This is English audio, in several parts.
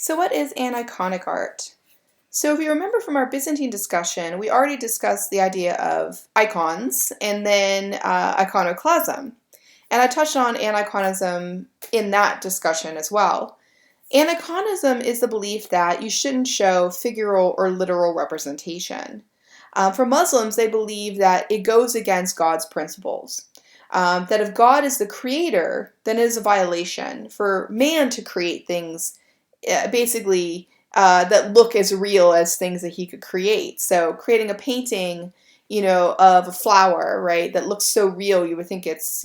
So what is aniconic art? So if you remember from our Byzantine discussion, we already discussed the idea of icons and then iconoclasm. And I touched on aniconism in that discussion as well. Aniconism is the belief that you shouldn't show figural or literal representation. For Muslims, they believe that it goes against God's principles. That if God is the creator, then it is a violation for man to create things basically that look as real as things that he could create. So creating a painting, of a flower, right, that looks so real you would think it's,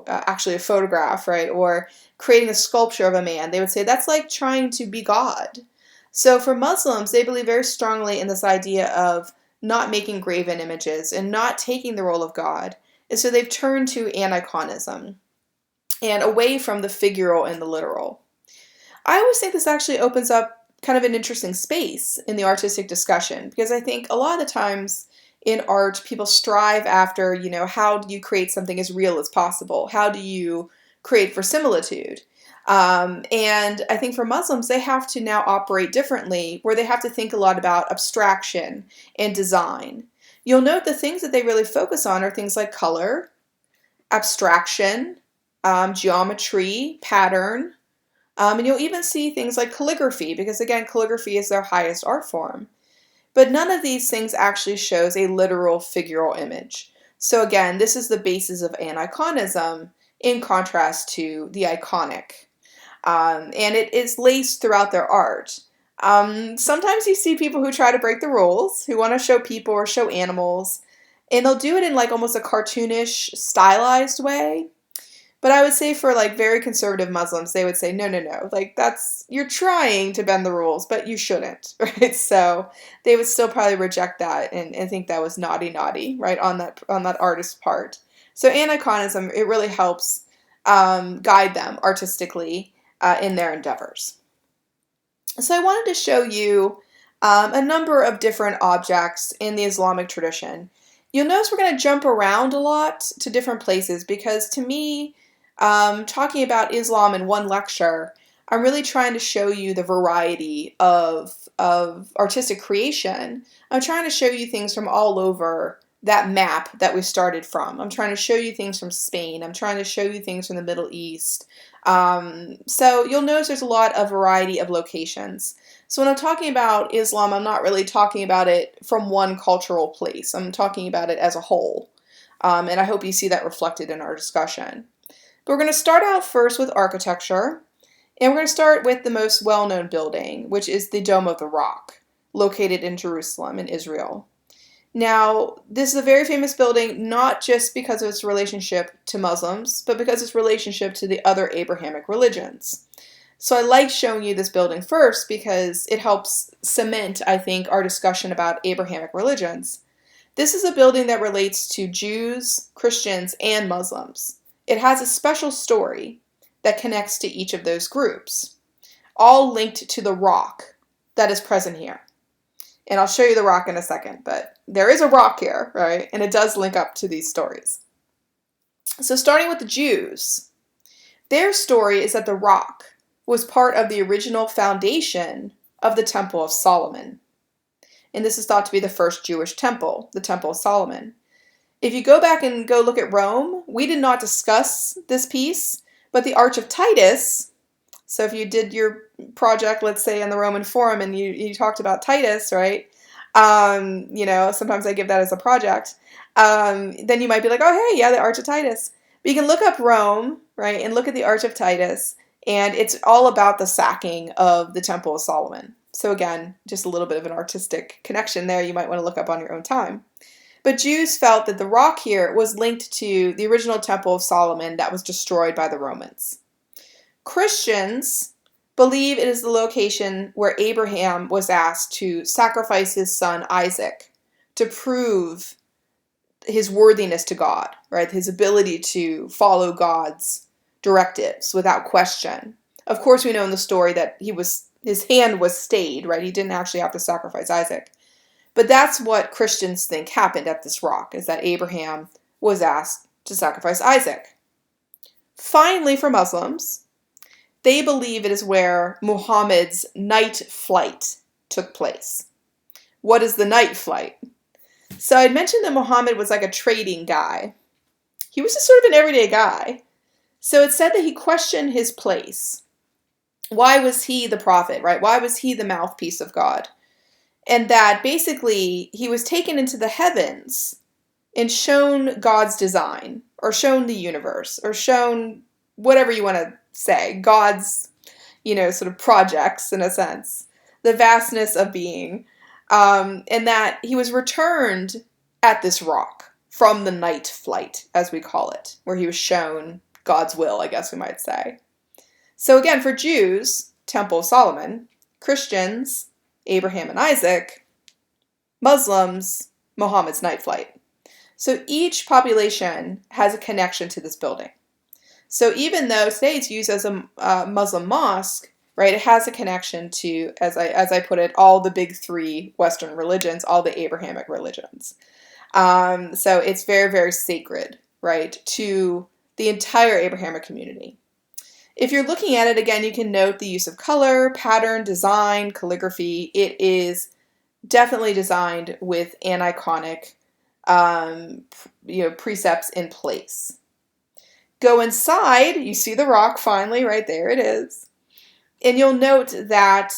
actually a photograph, right, or creating a sculpture of a man, they would say that's like trying to be God. So for Muslims, they believe very strongly in this idea of not making graven images and not taking the role of God. And so they've turned to aniconism and away from the figural and the literal. I always think this actually opens up kind of an interesting space in the artistic discussion because I think a lot of the times in art, people strive after, how do you create something as real as possible? How do you create verisimilitude? And I think for Muslims, they have to now operate differently, where they have to think a lot about abstraction and design. You'll note the things that they really focus on are things like color, abstraction, geometry, pattern, and you'll even see things like calligraphy, because again, calligraphy is their highest art form. But none of these things actually shows a literal figural image. So again, this is the basis of aniconism in contrast to the iconic. And it is laced throughout their art. Sometimes you see people who try to break the rules, who want to show people or show animals, and they'll do it in like almost a cartoonish, stylized way. But I would say for like very conservative Muslims, they would say, no, no, no. Like you're trying to bend the rules, but you shouldn't, right? So they would still probably reject that and think that was naughty, right, on that artist's part. So aniconism, it really helps guide them artistically in their endeavors. So I wanted to show you a number of different objects in the Islamic tradition. You'll notice we're going to jump around a lot to different places because to me, talking about Islam in one lecture, I'm really trying to show you the variety of artistic creation. I'm trying to show you things from all over that map that we started from. I'm trying to show you things from Spain. I'm trying to show you things from the Middle East. So you'll notice there's a lot of variety of locations. So when I'm talking about Islam, I'm not really talking about it from one cultural place. I'm talking about it as a whole. And I hope you see that reflected in our discussion. But we're going to start out first with architecture, and we're going to start with the most well-known building, which is the Dome of the Rock, located in Jerusalem in Israel. Now, this is a very famous building, not just because of its relationship to Muslims, but because of its relationship to the other Abrahamic religions. So I like showing you this building first because it helps cement, I think, our discussion about Abrahamic religions. This is a building that relates to Jews, Christians, and Muslims. It has a special story that connects to each of those groups, all linked to the rock that is present here. And I'll show you the rock in a second, but there is a rock here, right? And it does link up to these stories. So starting with the Jews, their story is that the rock was part of the original foundation of the Temple of Solomon. And this is thought to be the first Jewish temple, the Temple of Solomon. If you go back and go look at Rome, we did not discuss this piece, but the Arch of Titus, so if you did your project, let's say in the Roman Forum, and you talked about Titus, right? Sometimes I give that as a project. Then you might be like, oh, hey, yeah, the Arch of Titus. But you can look up Rome, right, and look at the Arch of Titus, and it's all about the sacking of the Temple of Solomon. So again, just a little bit of an artistic connection there you might want to look up on your own time. But Jews felt that the rock here was linked to the original Temple of Solomon that was destroyed by the Romans. Christians believe it is the location where Abraham was asked to sacrifice his son Isaac to prove his worthiness to God, right? His ability to follow God's directives without question. Of course, we know in the story that his hand was stayed, right? He didn't actually have to sacrifice Isaac. But that's what Christians think happened at this rock, is that Abraham was asked to sacrifice Isaac. Finally, for Muslims, they believe it is where Muhammad's night flight took place. What is the night flight? So I'd mentioned that Muhammad was like a trading guy. He was just sort of an everyday guy. So it said that he questioned his place. Why was he the prophet, right? Why was he the mouthpiece of God? And that basically he was taken into the heavens and shown God's design, or shown the universe, or shown whatever you want to say, God's, sort of projects in a sense, the vastness of being, and that he was returned at this rock from the night flight, as we call it, where he was shown God's will, I guess we might say. So again, for Jews, Temple of Solomon; Christians, Abraham and Isaac; Muslims, Muhammad's night flight. So each population has a connection to this building. So even though today it's used as a Muslim mosque, right, it has a connection to, as I put it, all the big three Western religions, all the Abrahamic religions. So it's very, very sacred, right, to the entire Abrahamic community. If you're looking at it again, you can note the use of color, pattern, design, calligraphy. It is definitely designed with aniconic precepts in place. Go inside, you see the rock finally, right there it is. And you'll note that,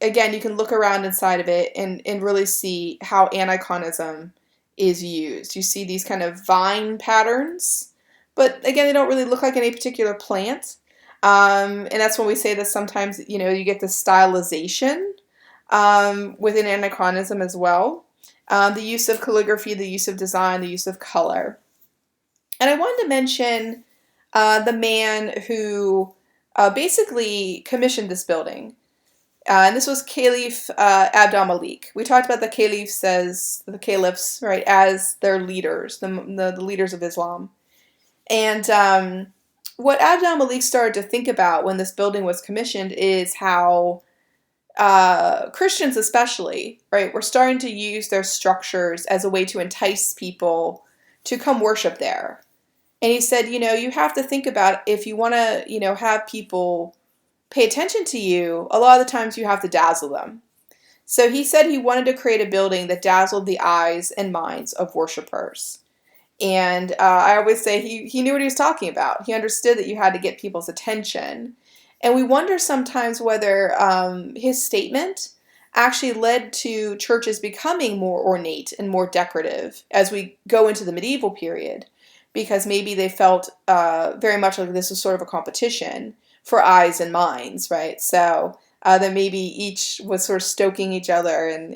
again, you can look around inside of it and really see how aniconism is used. You see these kind of vine patterns, but again, they don't really look like any particular plant. And that's when we say that sometimes, you get the stylization within aniconism as well. The use of calligraphy, the use of design, the use of color. And I wanted to mention the man who basically commissioned this building. And this was Caliph Abd al-Malik. We talked about the caliphs, right, as their leaders, the leaders of Islam. And what Abd al-Malik started to think about when this building was commissioned is how Christians especially, right, were starting to use their structures as a way to entice people to come worship there. And he said, you have to think about, if you want to, have people pay attention to you, a lot of the times you have to dazzle them. So he said he wanted to create a building that dazzled the eyes and minds of worshipers. And I always say he knew what he was talking about. He understood that you had to get people's attention. And we wonder sometimes whether his statement actually led to churches becoming more ornate and more decorative as we go into the medieval period, because maybe they felt very much like this was sort of a competition for eyes and minds, right? So that maybe each was sort of stoking each other, and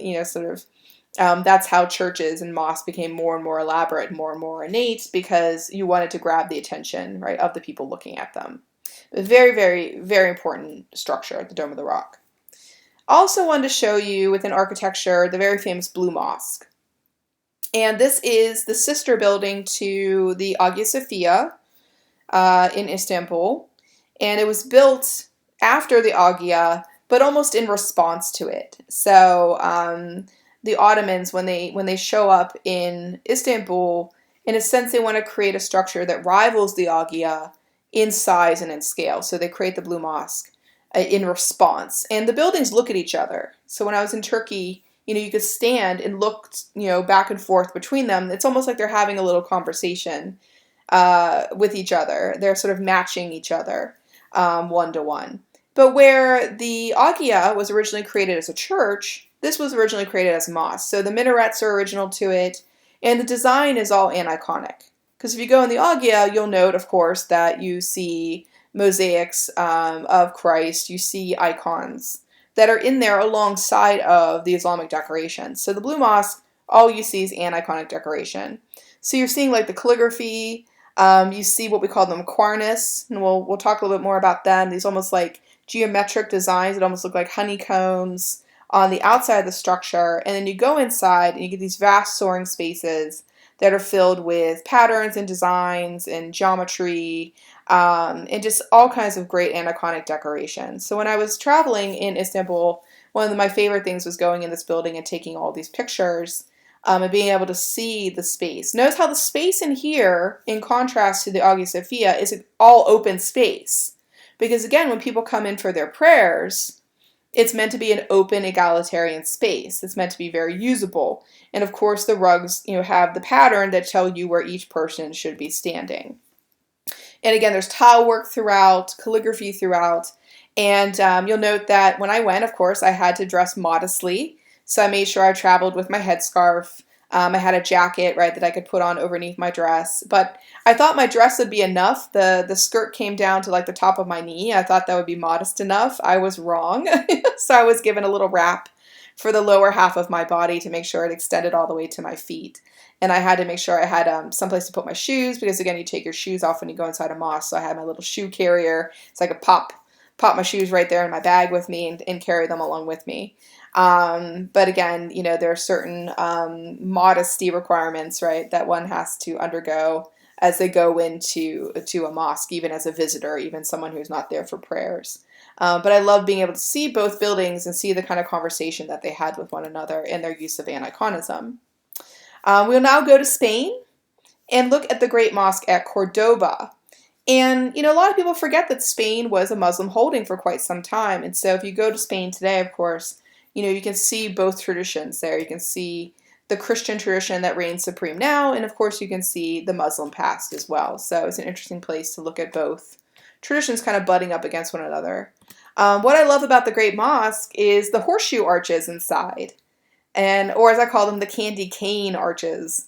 that's how churches and mosques became more and more elaborate, more and more ornate, because you wanted to grab the attention, right, of the people looking at them. A very, very, very important structure at the Dome of the Rock. Also wanted to show you within architecture the very famous Blue Mosque. And this is the sister building to the Hagia Sophia in Istanbul. And it was built after the Hagia, but almost in response to it. So the Ottomans, when they show up in Istanbul, in a sense they want to create a structure that rivals the Hagia in size and in scale. So they create the Blue Mosque in response. And the buildings look at each other. So when I was in Turkey, you could stand and look, back and forth between them. It's almost like they're having a little conversation with each other. They're sort of matching each other one-to-one. But where the Hagia was originally created as a church, this was originally created as a mosque. So the minarets are original to it, and the design is all aniconic. Because if you go in the Hagia, you'll note, of course, that you see mosaics of Christ, you see icons that are in there alongside of the Islamic decoration. So the Blue Mosque, all you see is aniconic decoration. So you're seeing like the calligraphy, you see what we call them cornice, and we'll talk a little bit more about them. These almost like geometric designs that almost look like honeycombs on the outside of the structure. And then you go inside and you get these vast soaring spaces that are filled with patterns and designs and geometry, and just all kinds of great aniconic decorations. So when I was traveling in Istanbul, one of my favorite things was going in this building and taking all these pictures and being able to see the space. Notice how the space in here, in contrast to the Hagia Sophia, is all open space, Because again, when people come in for their prayers, it's meant to be an open, egalitarian space. It's meant to be very usable. And of course, the rugs, have the pattern that tell you where each person should be standing. And again, there's tile work throughout, calligraphy throughout. And you'll note that when I went, of course, I had to dress modestly. So I made sure I traveled with my headscarf. I had a jacket, right, that I could put on underneath my dress. But I thought my dress would be enough. The skirt came down to like the top of my knee. I thought that would be modest enough. I was wrong. So I was given a little wrap for the lower half of my body to make sure it extended all the way to my feet. And I had to make sure I had someplace to put my shoes because, again, you take your shoes off when you go inside a mosque. So I had my little shoe carrier so I could pop my shoes right there in my bag with me and carry them along with me. But again, there are certain modesty requirements, right, that one has to undergo as they go into a mosque, even as a visitor, even someone who's not there for prayers. But I love being able to see both buildings and see the kind of conversation that they had with one another in their use of aniconism. We'll now go to Spain and look at the Great Mosque at Cordoba. And, a lot of people forget that Spain was a Muslim holding for quite some time. And so if you go to Spain today, of course, you can see both traditions there. You can see the Christian tradition that reigns supreme now, and of course you can see the Muslim past as well. So it's an interesting place to look at both traditions kind of butting up against one another. What I love about the Great Mosque is the horseshoe arches inside. Or as I call them, the candy cane arches.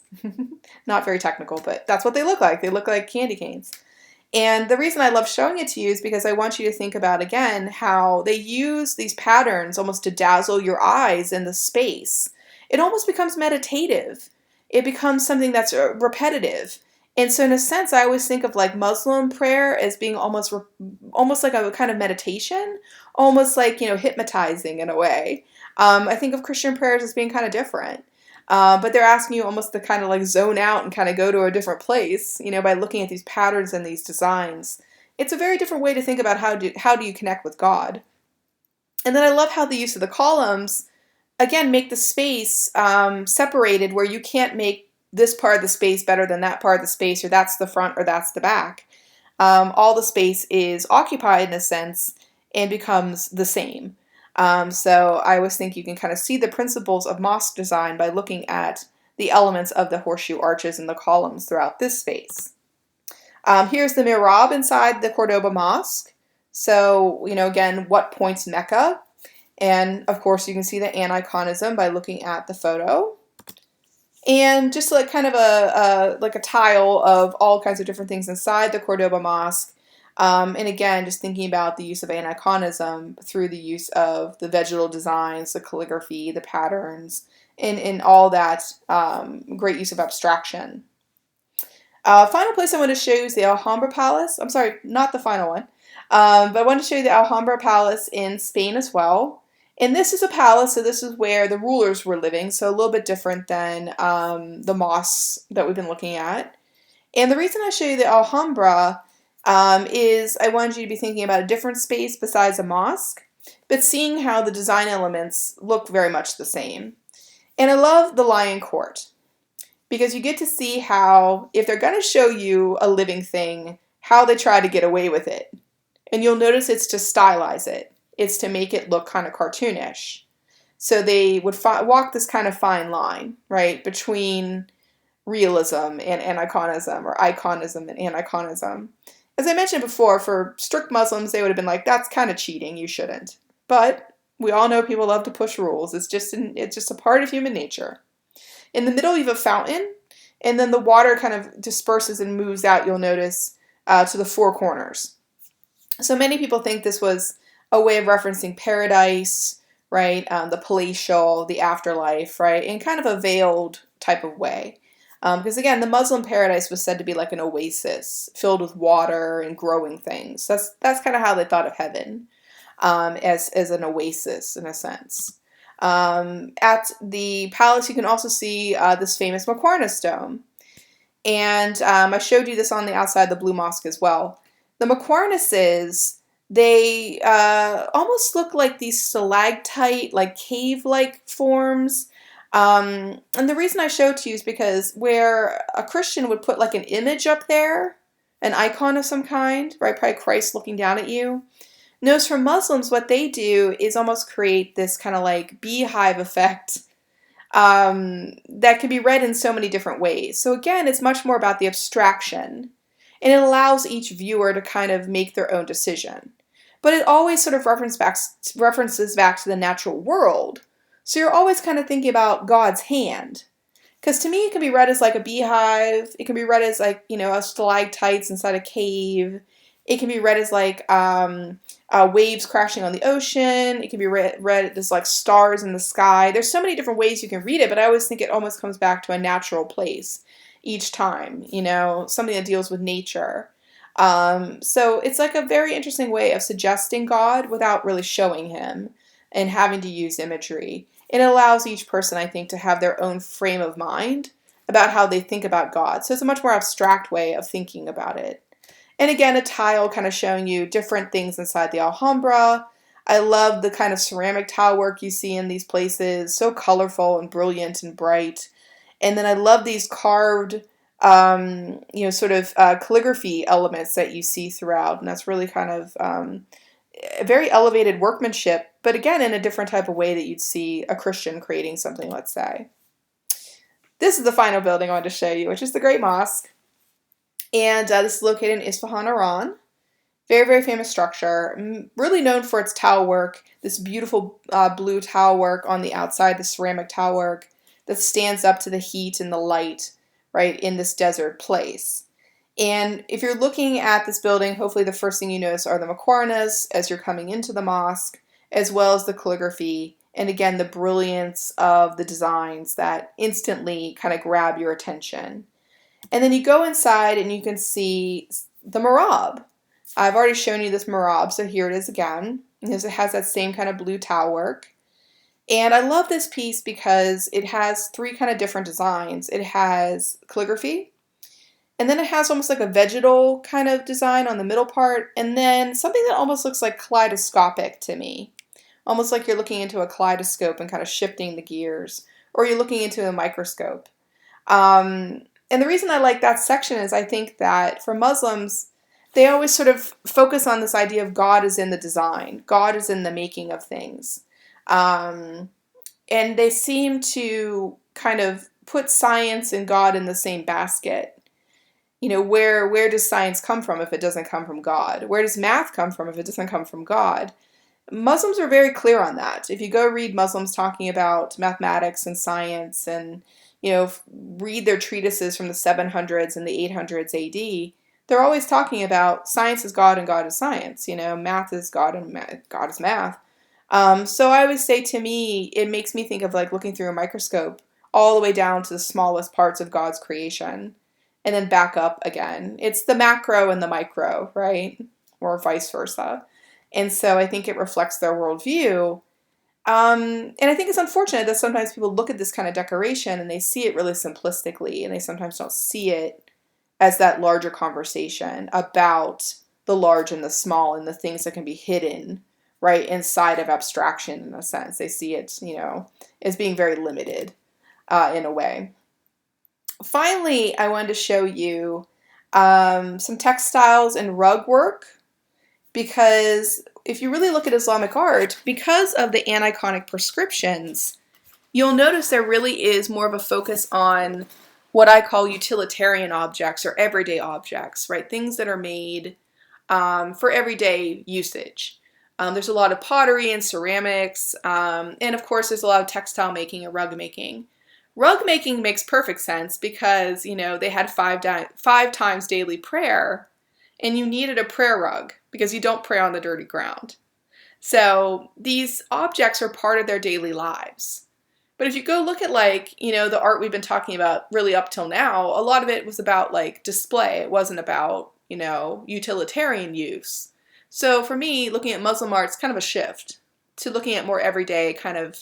Not very technical, but that's what they look like. They look like candy canes. And the reason I love showing it to you is because I want you to think about, again, how they use these patterns almost to dazzle your eyes in the space. It almost becomes meditative. It becomes something that's repetitive. And so in a sense, I always think of like Muslim prayer as being almost like a kind of meditation, almost like, hypnotizing in a way. I think of Christian prayers as being kind of different. But they're asking you almost to kind of like zone out and kind of go to a different place, by looking at these patterns and these designs. It's a very different way to think about how do you connect with God. And then I love how the use of the columns, again, make the space separated where you can't make this part of the space better than that part of the space, or that's the front or that's the back. All the space is occupied in a sense and becomes the same. So I always think you can kind of see the principles of mosque design by looking at the elements of the horseshoe arches and the columns throughout this space. Here's the mihrab inside the Cordoba Mosque. So, again, what points Mecca? And, of course, you can see the aniconism by looking at the photo. And just like kind of a tile of all kinds of different things inside the Cordoba Mosque. And again, just thinking about the use of aniconism through the use of the vegetal designs, the calligraphy, the patterns, and all that great use of abstraction. Final place I want to show you is the Alhambra Palace. I'm sorry, not the final one. But I want to show you the Alhambra Palace in Spain as well. And this is a palace, so this is where the rulers were living, so a little bit different than the mosques that we've been looking at. And the reason I show you the Alhambra is I wanted you to be thinking about a different space besides a mosque, but seeing how the design elements look very much the same. And I love the Lion Court, because you get to see how, if they're going to show you a living thing, how they try to get away with it. And you'll notice it's to stylize it. It's to make it look kind of cartoonish. So they would walk this kind of fine line, right, between realism and aniconism, or iconism and aniconism. As I mentioned before, for strict Muslims, they would have been like, that's kind of cheating, you shouldn't. But we all know people love to push rules. It's just a part of human nature. In the middle, you have a fountain, and then the water kind of disperses and moves out, you'll notice, to the four corners. So many people think this was a way of referencing paradise, right, the palatial, the afterlife, right, in kind of a veiled type of way. Because again, the Muslim paradise was said to be like an oasis filled with water and growing things. That's kind of how they thought of heaven, as an oasis in a sense. At the palace, you can also see this famous Macornis dome. And I showed you this on the outside of the Blue Mosque as well. The Macornises, they almost look like these stalactite, like cave-like forms. And the reason I show it to you is because where a Christian would put like an image up there, an icon of some kind, right? Probably Christ looking down at you. Notice for Muslims, what they do is almost create this kind of like beehive effect that can be read in so many different ways. So again, it's much more about the abstraction, and it allows each viewer to kind of make their own decision. But it always sort of references back to the natural world. So you're always kind of thinking about God's hand. Because to me, it can be read as like a beehive. It can be read as like, a stalactites inside a cave. It can be read as like waves crashing on the ocean. It can be read as like stars in the sky. There's so many different ways you can read it, but I always think it almost comes back to a natural place each time, something that deals with nature. So it's like a very interesting way of suggesting God without really showing him and having to use imagery. It allows each person, I think, to have their own frame of mind about how they think about God. So it's a much more abstract way of thinking about it. And again, a tile kind of showing you different things inside the Alhambra. I love the kind of ceramic tile work you see in these places. So colorful and brilliant and bright. And then I love these carved, calligraphy elements that you see throughout. And that's really kind of a very elevated workmanship, but again, in a different type of way that you'd see a Christian creating something, let's say. This is the final building I wanted to show you, which is the Great Mosque. And this is located in Isfahan, Iran. Very, very famous structure, really known for its tile work, this beautiful blue tile work on the outside, the ceramic tile work that stands up to the heat and the light, right, in this desert place. And if you're looking at this building, hopefully the first thing you notice are the Makarnas as you're coming into the mosque, as well as the calligraphy, and again, the brilliance of the designs that instantly kind of grab your attention. And then you go inside and you can see the mihrab. I've already shown you this mihrab, so here it is again. It has that same kind of blue tile work. And I love this piece because it has three kind of different designs. It has calligraphy, and then it has almost like a vegetal kind of design on the middle part, and then something that almost looks like kaleidoscopic to me. Almost like you're looking into a kaleidoscope and kind of shifting the gears, or you're looking into a microscope. And the reason I like that section is I think that for Muslims, they always sort of focus on this idea of God is in the design. God is in the making of things. And they seem to kind of put science and God in the same basket. Where does science come from if it doesn't come from God? Where does math come from if it doesn't come from God? Muslims are very clear on that. If you go read Muslims talking about mathematics and science and, read their treatises from the 700s and the 800s AD, they're always talking about science is God and God is science. Math is God and God is math. So I always say, to me, it makes me think of like looking through a microscope all the way down to the smallest parts of God's creation and then back up again. It's the macro and the micro, right? Or vice versa. And so I think it reflects their worldview. And I think it's unfortunate that sometimes people look at this kind of decoration and they see it really simplistically, and they sometimes don't see it as that larger conversation about the large and the small and the things that can be hidden, right, inside of abstraction in a sense. They see it, as being very limited in a way. Finally, I wanted to show you some textiles and rug work, because if you really look at Islamic art, because of the aniconic prescriptions, you'll notice there really is more of a focus on what I call utilitarian objects or everyday objects, right? Things that are made for everyday usage. There's a lot of pottery and ceramics, and of course there's a lot of textile making and rug making. Rug making makes perfect sense because, they had five times daily prayer, and you needed a prayer rug because you don't pray on the dirty ground. So these objects are part of their daily lives. But if you go look at the art we've been talking about really up till now, a lot of it was about display. It wasn't about, utilitarian use. So for me, looking at Muslim art is kind of a shift to looking at more everyday kind of,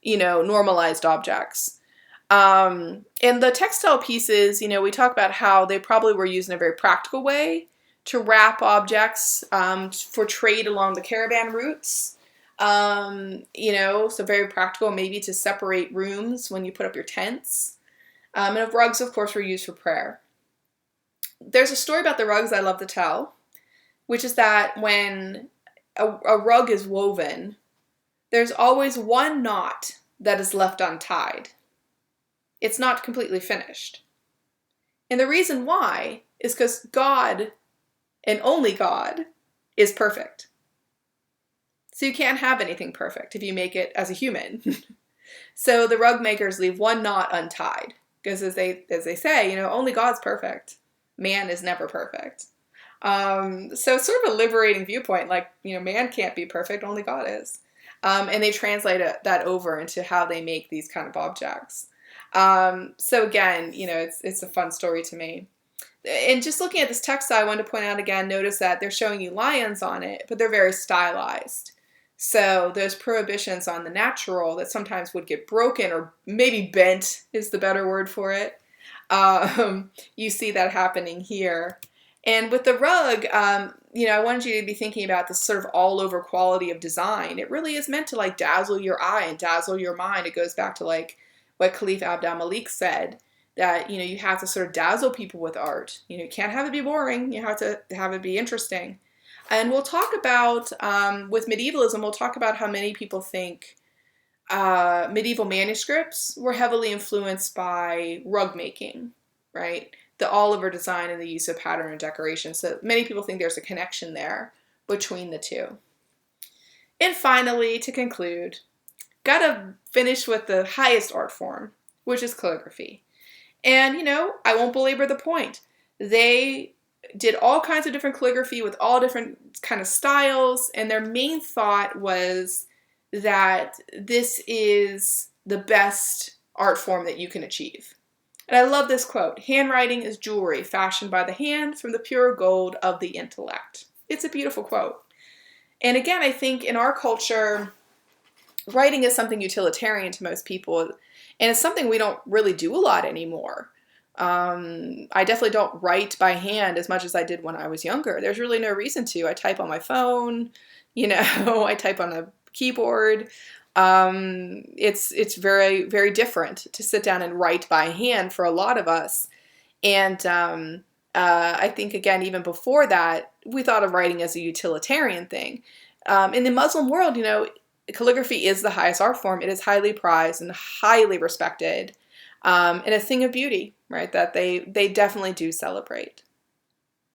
normalized objects. And the textile pieces, we talk about how they probably were used in a very practical way to wrap objects for trade along the caravan routes. So very practical, maybe to separate rooms when you put up your tents. And rugs, of course, were used for prayer. There's a story about the rugs I love to tell, which is that when a rug is woven, there's always one knot that is left untied. It's not completely finished. And the reason why is because God, and only God, is perfect. So you can't have anything perfect if you make it as a human. So the rug makers leave one knot untied. Because as they say, you know, only God's perfect. Man is never perfect. So it's sort of a liberating viewpoint. Like, you know, man can't be perfect, only God is. And they translate that over into how they make these kind of objects. So again, you know, it's a fun story to me. And just looking at this textile, I wanted to point out again, notice that they're showing you lions on it, but they're very stylized. So those prohibitions on the natural that sometimes would get broken or maybe bent is the better word for it. You see that happening here. And with the rug, you know, I wanted you to be thinking about this sort of all-over quality of design. It really is meant to like dazzle your eye and dazzle your mind. It goes back to like what Khalif Abd al-Malik said, that, you know, you have to sort of dazzle people with art. You know, you can't have it be boring. You have to have it be interesting. And we'll talk about, with medievalism, we'll talk about how many people think medieval manuscripts were heavily influenced by rug making, right? The all-over design and the use of pattern and decoration. So many people think there's a connection there between the two. And finally, to conclude, gotta finish with the highest art form, which is calligraphy. And, you know, I won't belabor the point. They did all kinds of different calligraphy with all different kind of styles, and their main thought was that this is the best art form that you can achieve. And I love this quote: "Handwriting is jewelry fashioned by the hand from the pure gold of the intellect." It's a beautiful quote. And again, I think in our culture, writing is something utilitarian to most people, and it's something we don't really do a lot anymore. I definitely don't write by hand as much as I did when I was younger. There's really no reason to. I type on my phone, you know, I type on a keyboard. It's very, very different to sit down and write by hand for a lot of us. And I think, again, even before that, we thought of writing as a utilitarian thing. In the Muslim world, you know, calligraphy is the highest art form. It is highly prized and highly respected, and a thing of beauty, right, that they definitely do celebrate.